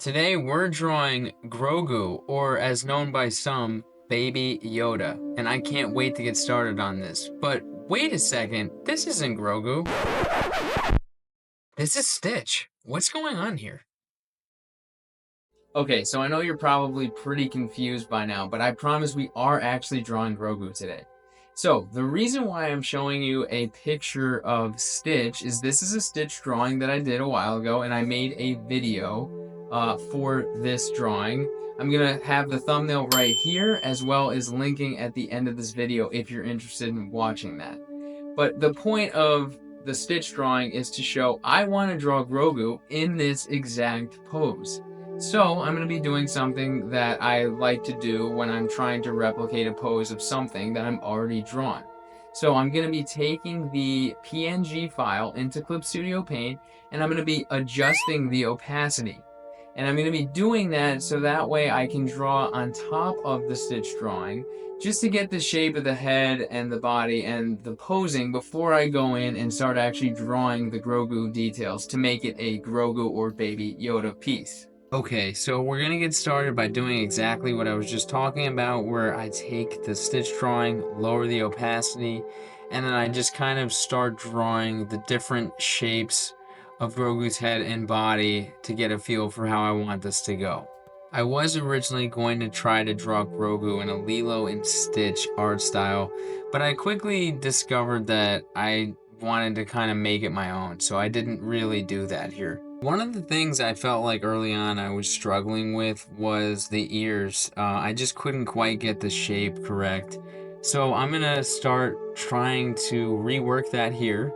Today we're drawing Grogu, or as known by some, Baby Yoda, and I can't wait to get started on this. But wait a second, this isn't Grogu. This is Stitch. What's going on here? Okay, so I know you're probably pretty confused by now, but I promise we are actually drawing Grogu today. So, the reason why I'm showing you a picture of Stitch is this is a Stitch drawing that I did a while ago, and I made a video for this drawing. I'm going to have the thumbnail right here, as well as linking at the end of this video if you're interested in watching that. But the point of the Stitch drawing is to show I want to draw Grogu in this exact pose. So I'm going to be doing something that I like to do when I'm trying to replicate a pose of something that I'm already drawn. So I'm going to be taking the PNG file into Clip Studio Paint, and I'm going to be adjusting the opacity. And I'm going to be doing that so that way I can draw on top of the Stitch drawing, just to get the shape of the head and the body and the posing before I go in and start actually drawing the Grogu details to make it a Grogu or Baby Yoda piece. Okay, so we're gonna get started by doing exactly what I was just talking about, where I take the Stitch drawing, lower the opacity, and then I just kind of start drawing the different shapes of Grogu's head and body to get a feel for how I want this to go. I was originally going to try to draw Grogu in a Lilo and Stitch art style, but I quickly discovered that I wanted to kind of make it my own, so I didn't really do that here. One of the things I felt like early on I was struggling with was the ears. I just couldn't quite get the shape correct. So I'm gonna start trying to rework that here,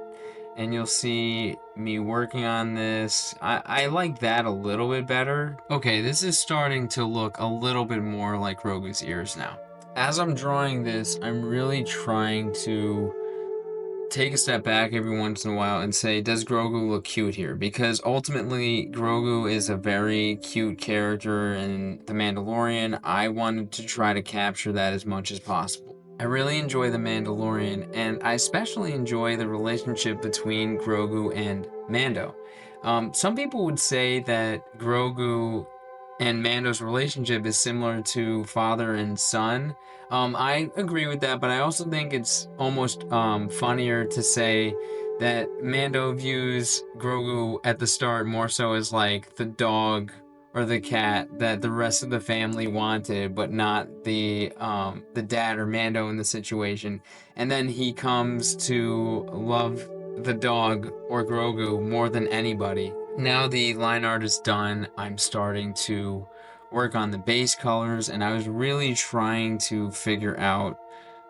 and you'll see me working on this. I like that a little bit better. Okay, this is starting to look a little bit more like Grogu's ears now. As I'm drawing this, I'm really trying to take a step back every once in a while and say, does Grogu look cute here? Because ultimately, Grogu is a very cute character in The Mandalorian. I wanted to try to capture that as much as possible. I really enjoy The Mandalorian, and I especially enjoy the relationship between Grogu and Mando. Some people would say that Grogu and Mando's relationship is similar to father and son. I agree with that, but I also think it's almost funnier to say that Mando views Grogu at the start more so as like the dog or the cat that the rest of the family wanted, but not the dad or Mando in the situation. And then he comes to love the dog or Grogu more than anybody. Now the line art is done, I'm starting to work on the base colors, and I was really trying to figure out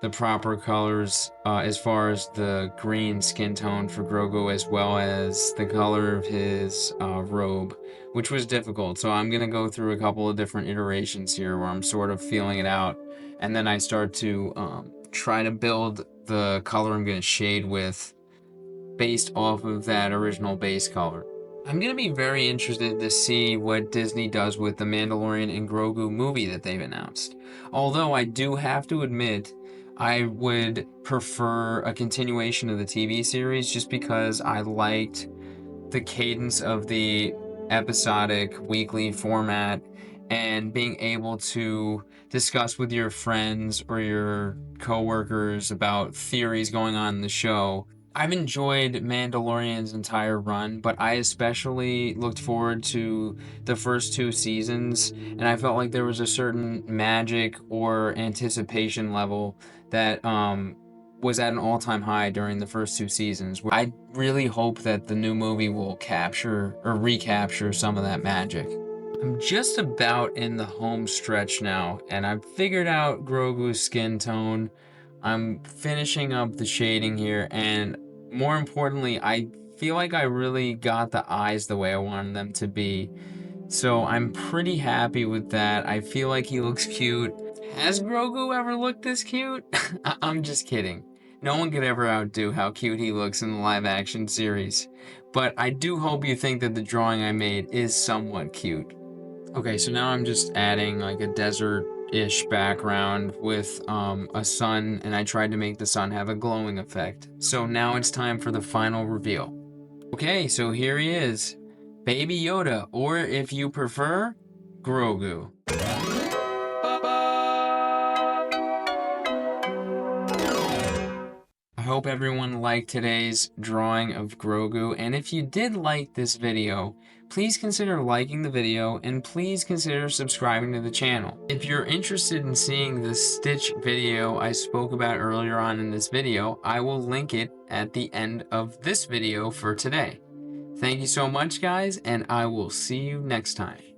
the proper colors as far as the green skin tone for Grogu, as well as the color of his robe, which was difficult. So I'm gonna go through a couple of different iterations here where I'm sort of feeling it out, and then I start to try to build the color I'm gonna shade with based off of that original base color. I'm gonna be very interested to see what Disney does with the Mandalorian and Grogu movie that they've announced. Although I do have to admit, I would prefer a continuation of the TV series just because I liked the cadence of the episodic weekly format and being able to discuss with your friends or your coworkers about theories going on in the show. I've enjoyed Mandalorian's entire run, but I especially looked forward to the first two seasons, and I felt like there was a certain magic or anticipation level that was at an all-time high during the first two seasons. I really hope that the new movie will capture or recapture some of that magic. I'm just about in the home stretch now, and I've figured out Grogu's skin tone. I'm finishing up the shading here, and more importantly, I feel like I really got the eyes the way I wanted them to be. So I'm pretty happy with that. I feel like he looks cute. Has Grogu ever looked this cute? I'm just kidding. No one could ever outdo how cute he looks in the live action series. But I do hope you think that the drawing I made is somewhat cute. Okay, so now I'm just adding like a desert-ish background with a sun, and I tried to make the sun have a glowing effect. So now it's time for the final reveal. Okay, so here he is. Baby Yoda, or if you prefer, Grogu. I hope everyone liked today's drawing of Grogu, and if you did like this video, please consider liking the video and please consider subscribing to the channel. If you're interested in seeing the Stitch video I spoke about earlier on in this video, I will link it at the end of this video for today. Thank you so much, guys, and I will see you next time.